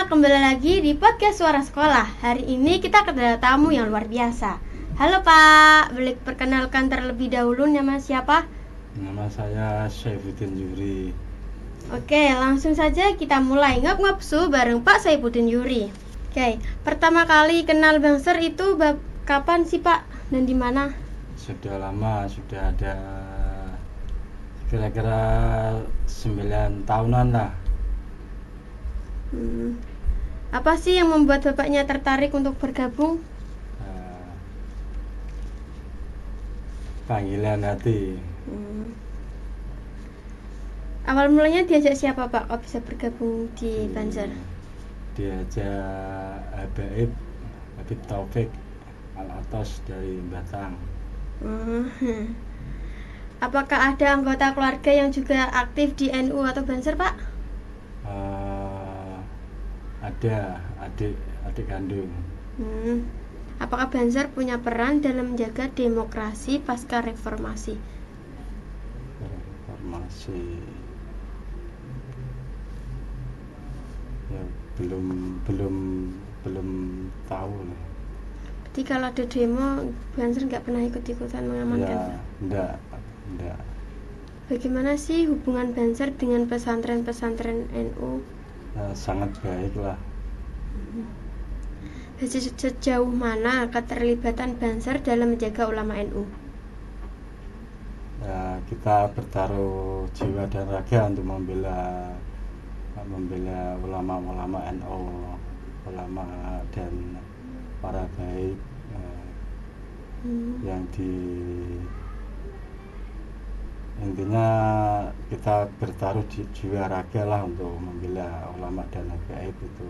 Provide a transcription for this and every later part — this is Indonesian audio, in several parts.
kembali lagi di podcast Suara Sekolah. Hari ini kita kedatangan tamu yang luar biasa. Halo Pak, boleh perkenalkan terlebih dahulu nama siapa? Nama saya Saifuddin Yuri. Oke, langsung saja kita mulai ngap-ngapsu bareng Pak Saifuddin Yuri. Oke, pertama kali kenal Bang Ser itu kapan sih Pak dan di mana? Sudah lama, sudah ada kira-kira 9 tahunan lah. Apa sih yang membuat Bapaknya tertarik untuk bergabung? Panggilan hati. Awal mulanya diajak siapa Pak kok bisa bergabung di Banser? Diajak Habib Taufik Al-Atos dari Batang. Apakah ada anggota keluarga yang juga aktif di NU atau Banser Pak? Ada adik kandung. Apakah Banser punya peran dalam menjaga demokrasi pasca reformasi? Reformasi ya belum tahu lah. Jadi kalau ada demo Banser nggak pernah ikut-ikutan mengamankan? Ya, enggak. Bagaimana sih hubungan Banser dengan pesantren-pesantren NU? Sangat baik lah. Sejauh mana keterlibatan Banser dalam menjaga ulama NU? Ya, kita bertaruh jiwa dan raga untuk membela ulama-ulama NU, ulama dan para baik yang intinya kita bertaruh jiwa raga lah untuk membela ulama dan habaib itu.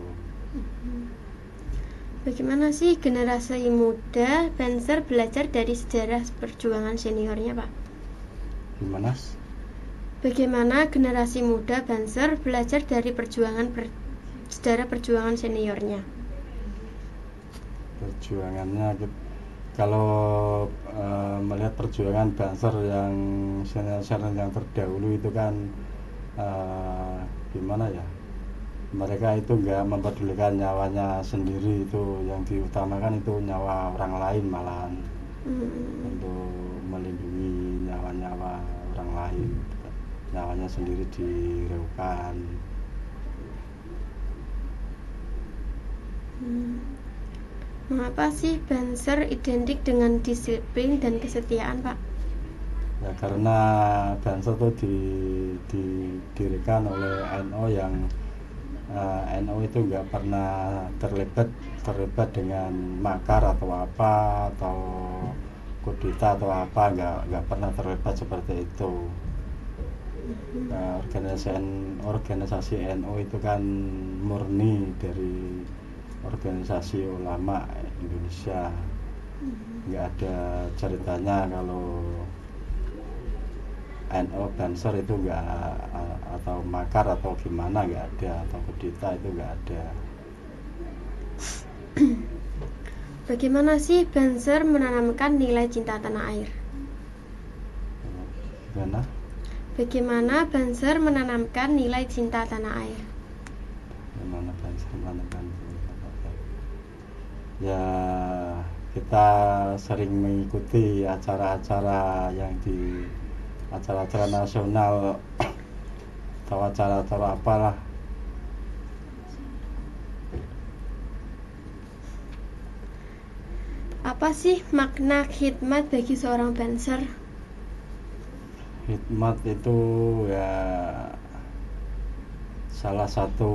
Bagaimana sih generasi muda Banser belajar dari sejarah perjuangan seniornya Pak? Gimana? Bagaimana generasi muda Banser belajar dari sejarah perjuangan seniornya? Perjuangannya kalau melihat perjuangan Banser yang senior yang terdahulu itu kan gimana ya, mereka itu nggak mempedulikan nyawanya sendiri, itu yang diutamakan itu nyawa orang lain malahan, untuk melindungi nyawa-nyawa orang lain, nyawanya sendiri direukan. Mengapa sih Banser identik dengan disiplin dan kesetiaan Pak? Ya karena Banser itu didirikan oleh NU yang NU itu nggak pernah terlibat dengan makar atau apa atau kudeta atau apa, nggak pernah terlibat seperti itu. Organisasi NU itu kan murni dari organisasi ulama Indonesia. Nggak ada ceritanya kalau NU Banser itu nggak atau makar atau gimana, nggak ada, atau kudeta itu nggak ada. Bagaimana sih Banser menanamkan nilai cinta tanah air? Bagaimana Banser menanamkan nilai cinta tanah air? Bagaimana Banser menanamkan nilai cinta tanah air? Ya kita sering mengikuti acara-acara nasional atau acara-acara apalah. Apa sih makna khidmat bagi seorang Banser? Khidmat itu ya salah satu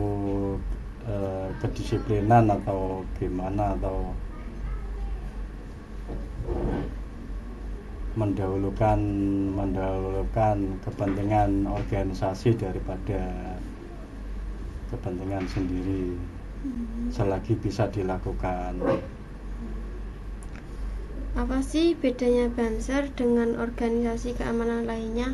kedisiplinan atau gimana, atau mendahulukan kepentingan organisasi daripada kepentingan sendiri selagi bisa dilakukan. Apa sih bedanya Banser dengan organisasi keamanan lainnya?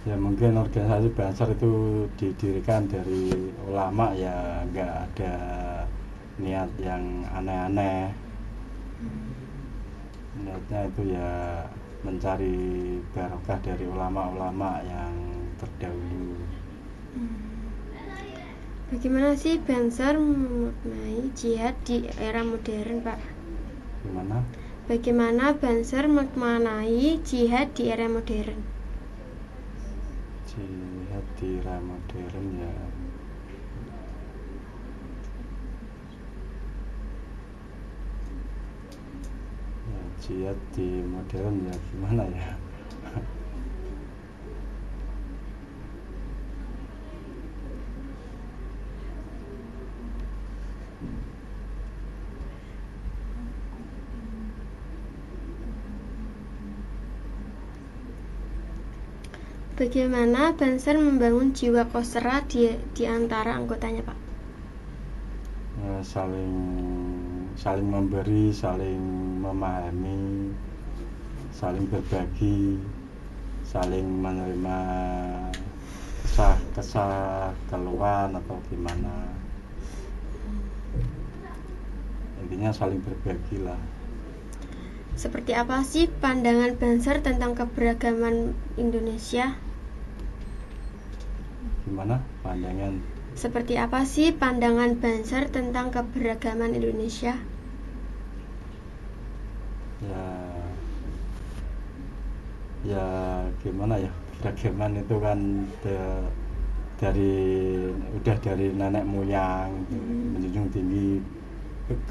Ya mungkin organisasi Banser itu didirikan dari ulama, ya nggak ada niat yang aneh-aneh. Niatnya itu ya mencari barokah dari ulama-ulama yang terdahulu. Bagaimana sih Banser memaknai jihad di era modern, Pak? Gimana? Bagaimana Banser memaknai jihad di era modern? Jihad di era modern ya, jihad di modern ya gimana ya? Bagaimana Banser membangun jiwa kosra di antara anggotanya, Pak? Ya, saling memberi, saling memahami, saling berbagi, saling menerima kesah keluhan atau gimana, intinya saling berbagi lah. Seperti apa sih pandangan Banser tentang keberagaman Indonesia? Gimana pandangan? Seperti apa sih pandangan Banser tentang keberagaman Indonesia? Ya gimana ya, keberagaman itu kan dari nenek moyang menjunjung tinggi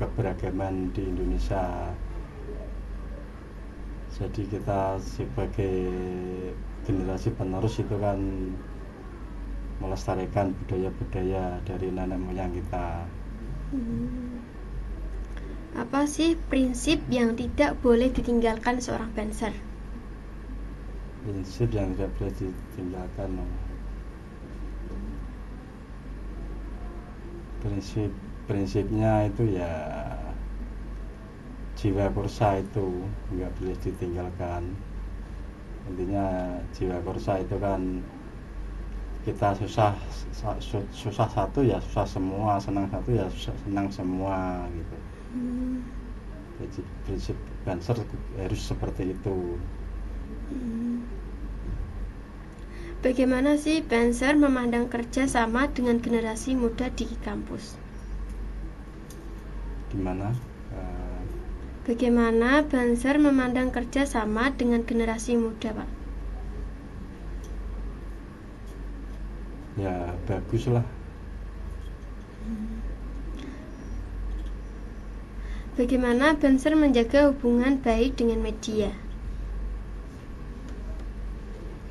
keberagaman di Indonesia. Jadi kita sebagai generasi penerus itu kan melestarikan budaya-budaya dari nenek moyang kita. Apa sih prinsip yang tidak boleh ditinggalkan seorang Banser? Prinsip yang tidak boleh ditinggalkan, prinsipnya itu ya jiwa kursa itu nggak boleh ditinggalkan. Intinya jiwa kursa itu kan kita susah satu ya susah semua, senang satu ya senang semua gitu. Jadi prinsip Banser harus seperti itu. Bagaimana sih Banser memandang kerja sama dengan generasi muda di kampus? Gimana? Bagaimana Banser memandang kerja sama dengan generasi muda, Pak? Ya bagus lah. Bagaimana Banser menjaga hubungan baik dengan media?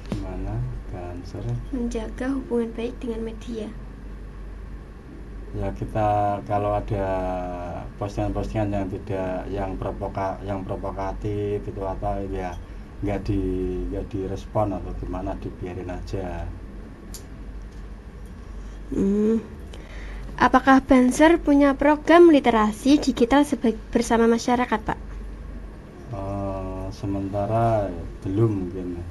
Gimana Banser menjaga hubungan baik dengan media? Ya kita kalau ada postingan-postingan yang provokatif itu apa ya nggak direspon atau gimana, dibiarin aja. Apakah Banser punya program literasi digital bersama masyarakat, Pak? Sementara belum mungkin.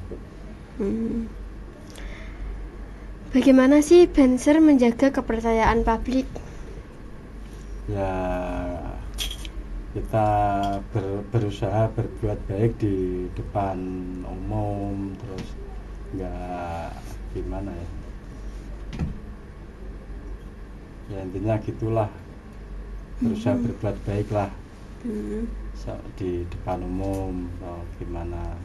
Bagaimana sih Banser menjaga kepercayaan publik? Ya kita berusaha berbuat baik di depan umum, terus nggak gimana ya. Ya intinya gitulah, berusaha berbuat baik lah di depan umum atau gimana.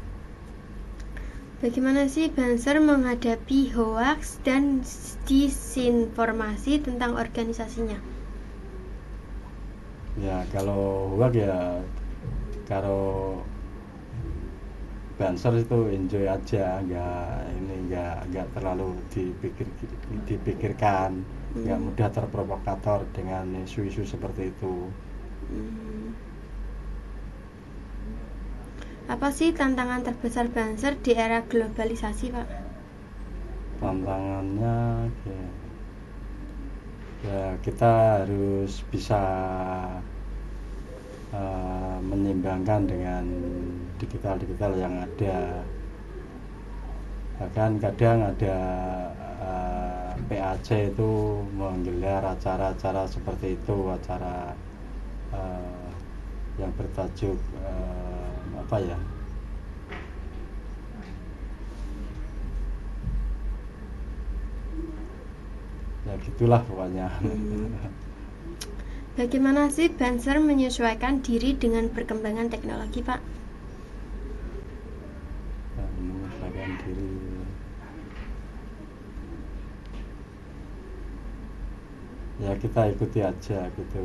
Bagaimana sih Banser menghadapi hoaks dan disinformasi tentang organisasinya? Ya kalau hoaks ya, kalau Banser itu enjoy aja, nggak terlalu dipikirkan, nggak mudah terprovokator dengan isu-isu seperti itu. Apa sih tantangan terbesar Banser di era globalisasi, Pak? Tantangannya ya kita harus bisa menyeimbangkan dengan digital yang ada. Bahkan kadang ada PAC itu menggelar acara-acara seperti itu, acara yang bertajuk apa ya, Ya gitulah pokoknya. Bagaimana sih Banser menyesuaikan diri dengan perkembangan teknologi, Pak? Menyesuaikan diri, ya kita ikuti aja gitu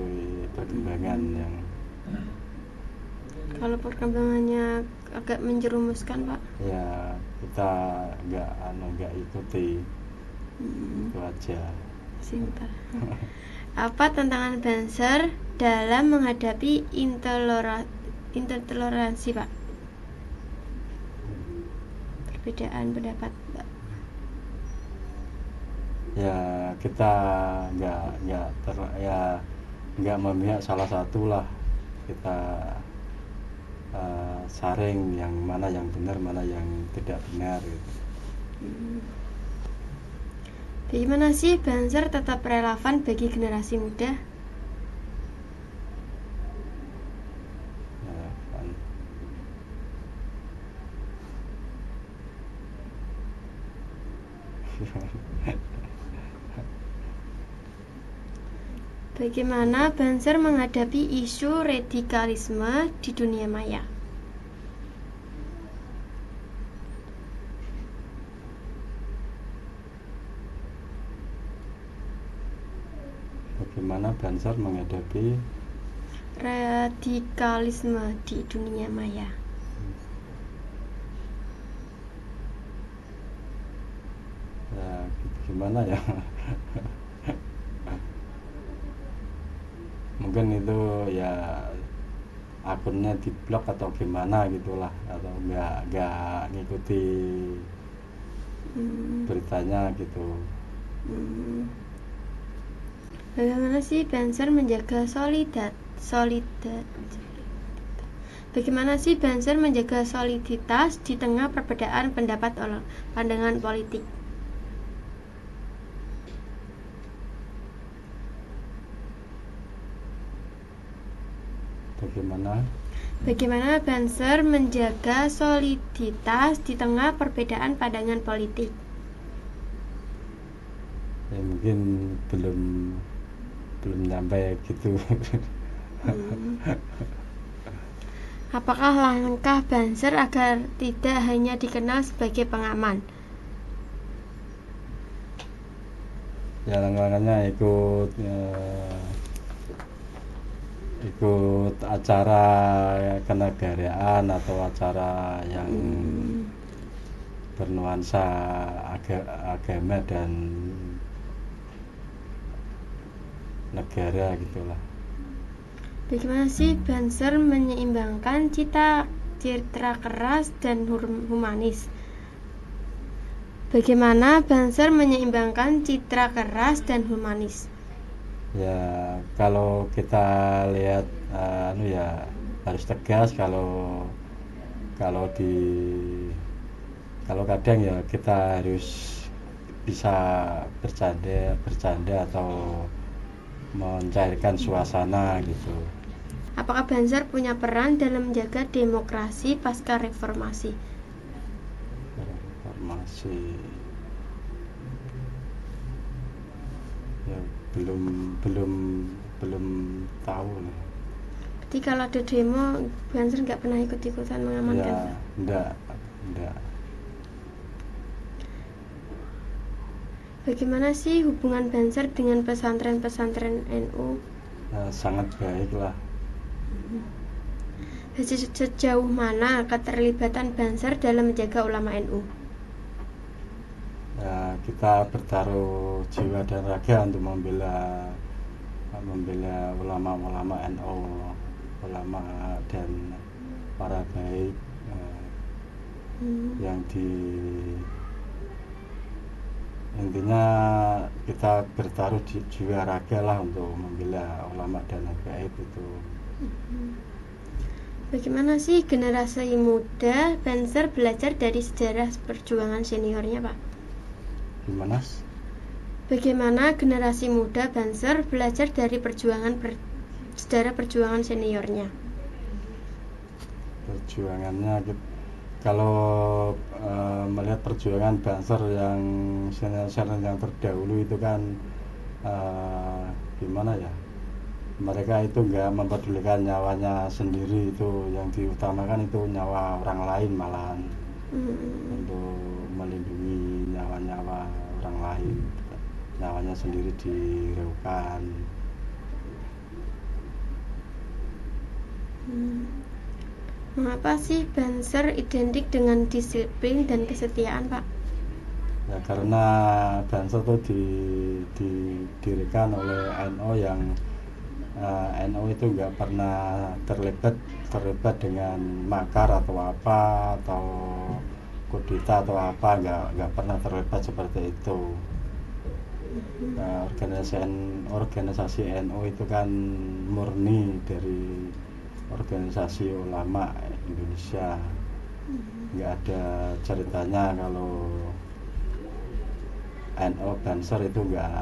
perkembangan yang Kalau perkembangannya agak menjerumuskan, Pak. ya kita nggak ikuti, itu aja. Simpel. Apa tantangan Banser dalam menghadapi intoleransi, Pak? Perbedaan pendapat, Pak. Ya kita nggak memihak salah satu lah, kita saring yang mana yang benar, mana yang tidak benar gitu. Bagaimana sih Banser tetap relevan bagi generasi muda? Ya, kan. Bagaimana Banser menghadapi isu radikalisme di dunia maya? Bagaimana Banser menghadapi radikalisme di dunia maya? ya gimana ya? Mungkin itu ya akunnya diblok atau gimana gitulah, atau nggak ngikuti beritanya gitu. Bagaimana sih Banser menjaga Bagaimana sih Banser menjaga soliditas di tengah perbedaan pendapat pandangan politik? Bagaimana Banser menjaga soliditas di tengah perbedaan pandangan politik? Ya mungkin belum nyampe gitu. Apakah langkah Banser agar tidak hanya dikenal sebagai pengaman? Ya langkah-langkahnya ikut acara kenegaraan atau acara yang bernuansa agama dan negara gitulah. Bagaimana sih Banser menyeimbangkan citra keras dan humanis? Bagaimana Banser menyeimbangkan citra keras dan humanis? Ya kalau kita lihat ya harus tegas, kalau kadang ya kita harus bisa bercanda atau mencairkan suasana gitu. Apakah Banser punya peran dalam menjaga demokrasi pasca reformasi? Ya belum tahu nih. Jadi kalau ada demo Banser nggak pernah ikut-ikutan mengamankan? Ya enggak. Bagaimana sih hubungan Banser dengan pesantren-pesantren NU? Sangat baik lah. Sejauh mana keterlibatan Banser dalam menjaga ulama NU? Ya, kita bertaruh jiwa dan raga untuk membela ulama-ulama NU, ulama dan para baik yang intinya kita bertaruh jiwa raga lah untuk membela ulama dan habaib itu. Bagaimana sih generasi muda Banser belajar dari sejarah perjuangan seniornya, Pak? Gimana? Bagaimana generasi muda Banser belajar dari sejarah perjuangan seniornya? Perjuangannya kalau melihat perjuangan Banser yang senior yang terdahulu itu kan eh, gimana ya, mereka itu nggak mempedulikan nyawanya sendiri, itu yang diutamakan itu nyawa orang lain malahan, untuk melindungi nyawa-nyawa orang lain, nyawanya sendiri direukan. Mengapa sih Banser identik dengan disiplin dan kesetiaan, Pak? Ya karena Banser itu didirikan oleh NO yang NO itu nggak pernah terlibat dengan makar atau apa, atau kudeta atau apa, nggak pernah terlibat seperti itu. Nah, organisasi NO itu kan murni dari organisasi ulama Indonesia, nggak ada ceritanya kalau NO Banser itu nggak,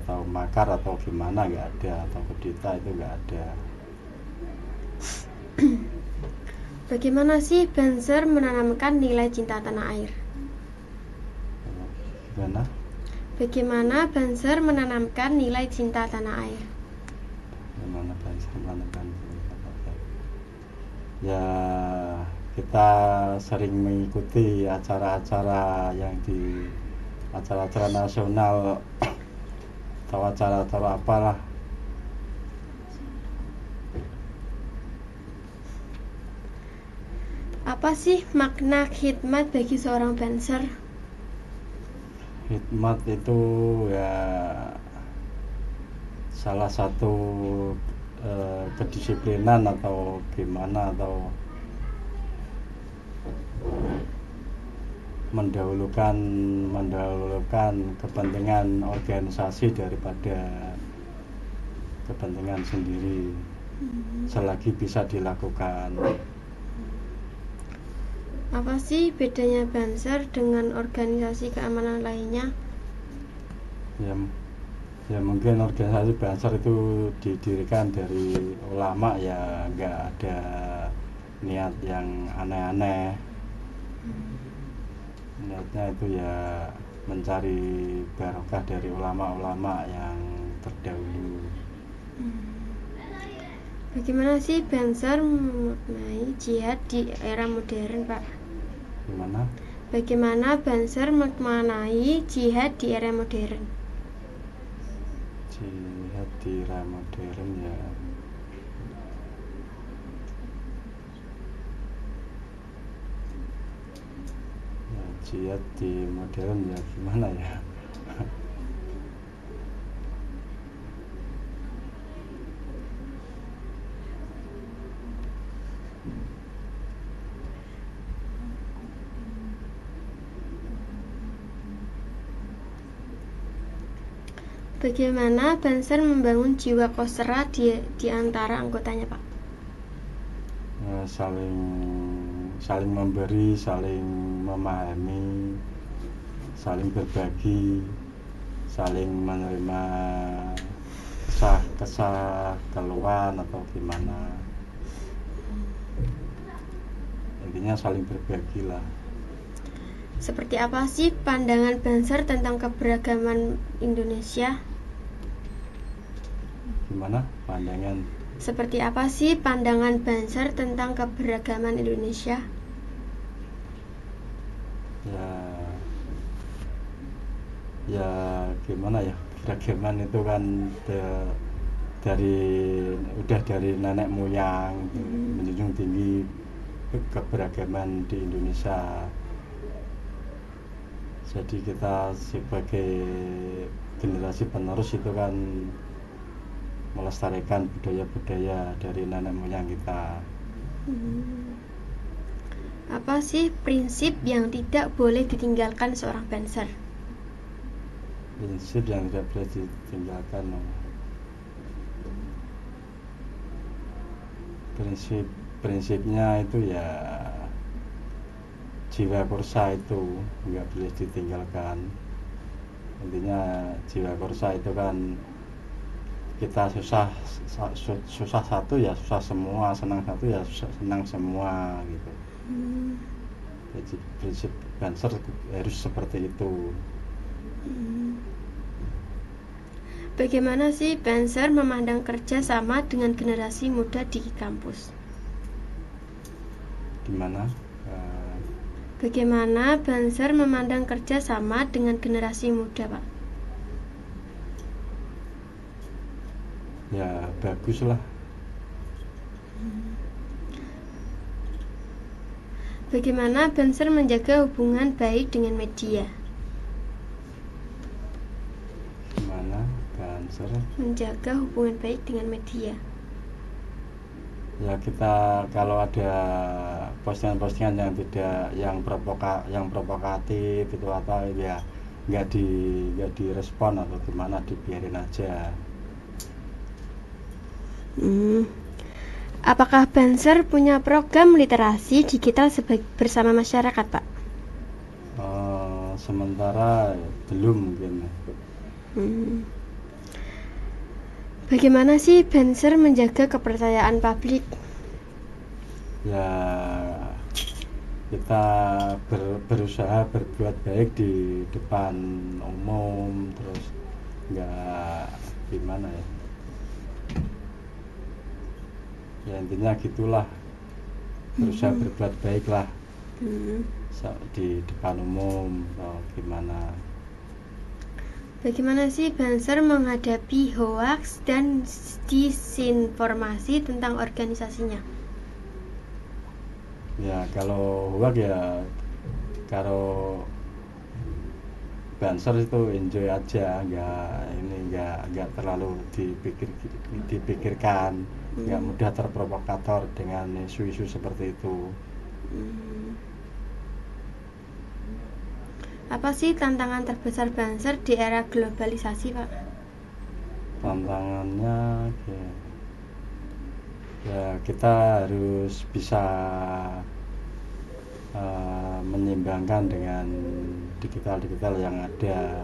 atau makar atau gimana, nggak ada, atau kudeta itu nggak ada. Bagaimana sih Banser menanamkan nilai cinta tanah air? Gimana? Bagaimana Banser menanamkan nilai cinta tanah air? Gimana Banser menanamkan nilai cinta tanah air? Ya kita sering mengikuti acara-acara yang di acara-acara nasional atau acara-acara apalah. Apa sih makna khidmat bagi seorang Banser? Hikmat itu ya salah satu kedisiplinan atau gimana, atau mendahulukan kepentingan organisasi daripada kepentingan sendiri, selagi bisa dilakukan. Apa sih bedanya Banser dengan organisasi keamanan lainnya? Ya mungkin organisasi Banser itu didirikan dari ulama, ya nggak ada niat yang aneh-aneh. Niatnya itu ya mencari barokah dari ulama-ulama yang terdahulu. Bagaimana sih Banser memaknai jihad di era modern, Pak? Gimana? Bagaimana Banser memaknai jihad di era modern? Jihad di era modern ya, jihad di modern ya gimana ya. Bagaimana Banser membangun jiwa kosra di antara anggotanya, Pak? Ya, saling memberi, saling memahami, saling berbagi, saling menerima kesah keluhan atau gimana, intinya saling berbagi lah. Seperti apa sih pandangan Banser tentang keberagaman Indonesia? Gimana pandangan? Seperti apa sih pandangan Banser tentang keberagaman Indonesia? Ya gimana ya, keberagaman itu kan dari nenek moyang, menjunjung tinggi keberagaman di Indonesia. Jadi kita sebagai generasi penerus itu kan melestarikan budaya-budaya dari nenek moyang kita. Apa sih prinsip yang tidak boleh ditinggalkan seorang Banser? Prinsip yang tidak boleh ditinggalkan, prinsipnya itu ya jiwa korsa itu nggak boleh ditinggalkan. Intinya jiwa korsa itu kan kita susah satu ya susah semua, senang satu ya senang semua gitu. Jadi prinsip Banser harus seperti itu. Bagaimana sih Banser memandang kerja sama dengan generasi muda di kampus? Gimana? Bagaimana Banser memandang kerja sama dengan generasi muda, Pak? Ya bagus lah. Bagaimana Banser menjaga hubungan baik dengan media? Gimana Banser? Menjaga hubungan baik dengan media. Ya kita kalau ada postingan-postingan yang provokatif itu apa ya nggak direspon atau gimana, dibiarin aja. Apakah Banser punya program literasi digital bersama masyarakat, Pak? Sementara belum mungkin. Bagaimana sih Banser menjaga kepercayaan publik? Ya kita berusaha berbuat baik di depan umum, terus nggak gimana ya. Ya intinya gitulah, berusaha berbuat baik lah di depan umum atau gimana. Bagaimana sih Banser menghadapi hoaks dan disinformasi tentang organisasinya? Ya kalau hoaks ya, kalau Banser itu enjoy aja, nggak terlalu dipikirkan, nggak mudah terprovokator dengan isu-isu seperti itu. Apa sih tantangan terbesar Banser di era globalisasi, Pak? Tantangannya ya kita harus bisa menyeimbangkan dengan digital yang ada.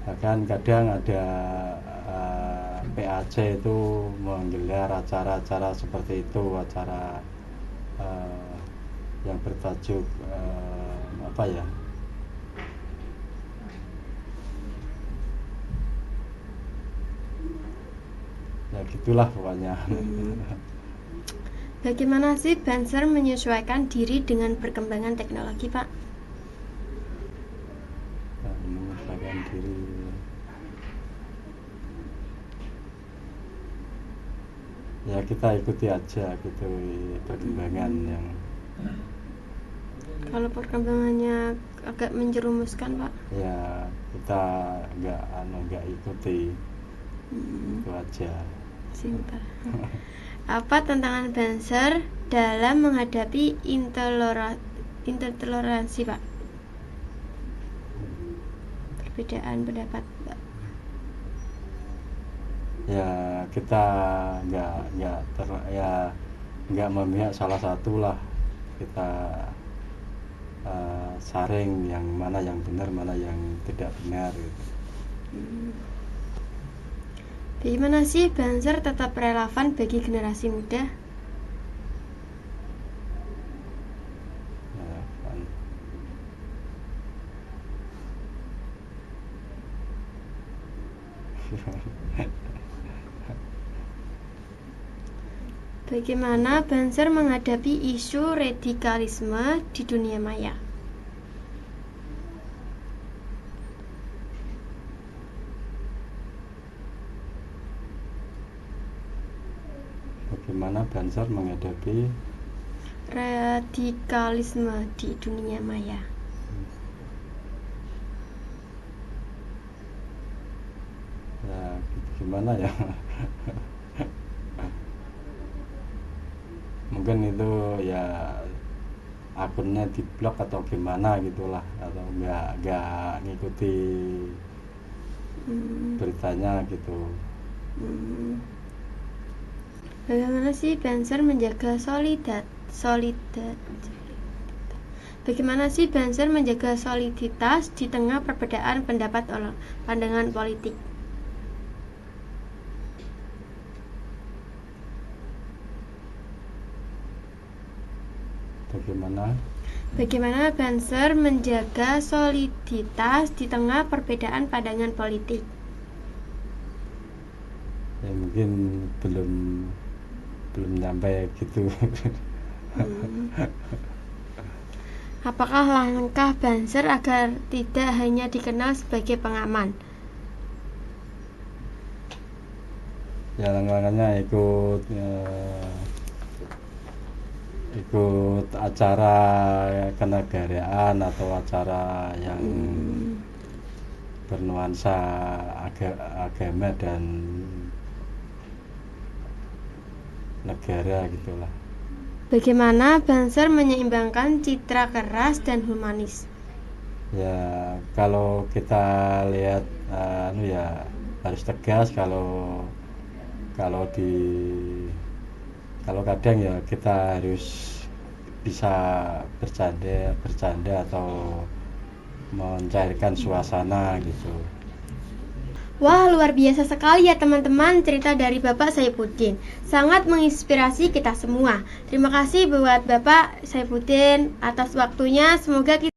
Bahkan kadang ada PAC itu menggelar acara-acara seperti itu, acara yang bertajuk apa ya, ya gitulah pokoknya. Bagaimana sih Banser menyesuaikan diri dengan perkembangan teknologi, Pak? Menyesuaikan diri ya kita ikuti aja gitu perkembangan yang. Kalau perkembangannya agak menjerumuskan, Pak? Ya kita nggak ikuti, itu aja. Simpel. Apa tantangan Banser dalam menghadapi intoleransi, Pak? Perbedaan pendapat, Pak. Ya kita nggak memihak salah satu lah, kita saring yang mana yang benar, mana yang tidak benar gitu. Bagaimana sih Banser tetap relevan bagi generasi muda? Bagaimana Banser menghadapi isu radikalisme di dunia maya? Bagaimana Banser menghadapi radikalisme di dunia maya? Ya gimana ya. Mungkin itu ya akunnya diblok atau gimana gitulah, atau nggak ngikuti beritanya gitu. Bagaimana sih Banser menjaga Bagaimana sih Banser menjaga soliditas di tengah perbedaan pendapat pandangan politik? Bagaimana Banser menjaga soliditas di tengah perbedaan pandangan politik? Ya mungkin belum nyampe gitu. Apakah langkah Banser agar tidak hanya dikenal sebagai pengaman? Ya langkah-langkahnya ikut acara kenegaraan atau acara yang bernuansa agama dan negara gitulah. Bagaimana Banser menyeimbangkan citra keras dan humanis? Ya kalau kita lihat ya harus tegas, kalau kadang ya kita harus bisa bercanda atau mencairkan suasana gitu. Wah, luar biasa sekali ya teman-teman cerita dari Bapak Saifuddin. Sangat menginspirasi kita semua. Terima kasih buat Bapak Saifuddin atas waktunya. Semoga kita